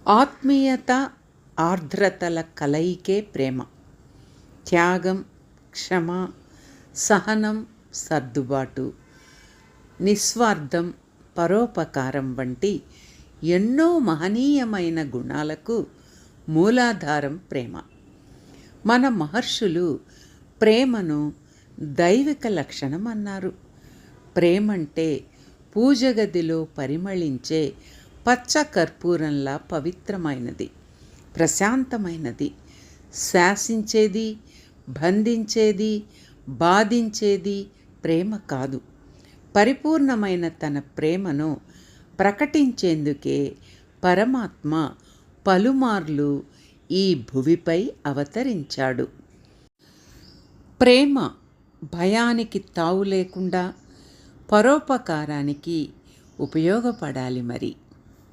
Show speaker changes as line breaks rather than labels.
ఆత్మీయత, ఆర్ద్రతల కలయికే ప్రేమ. త్యాగం, క్షమ, సహనం, సర్దుబాటు, నిస్వార్థం, పరోపకారం వంటి ఎన్నో మహనీయమైన గుణాలకు మూలాధారం ప్రేమ. మన మహర్షులు ప్రేమను దైవిక లక్షణం అన్నారు. ప్రేమంటే పూజగదిలో పరిమళించే పచ్చ కర్పూరంలా పవిత్రమైనది, ప్రశాంతమైనది, శాసించేది, బంధించేది, బాధించేది ప్రేమ కాదు. పరిపూర్ణమైన తన ప్రేమను ప్రకటించేందుకే పరమాత్మ పలుమార్లు ఈ భువిపై అవతరించాడు. ప్రేమ భయానికి తావు లేకుండా పరోపకారానికి ఉపయోగపడాలి. మరి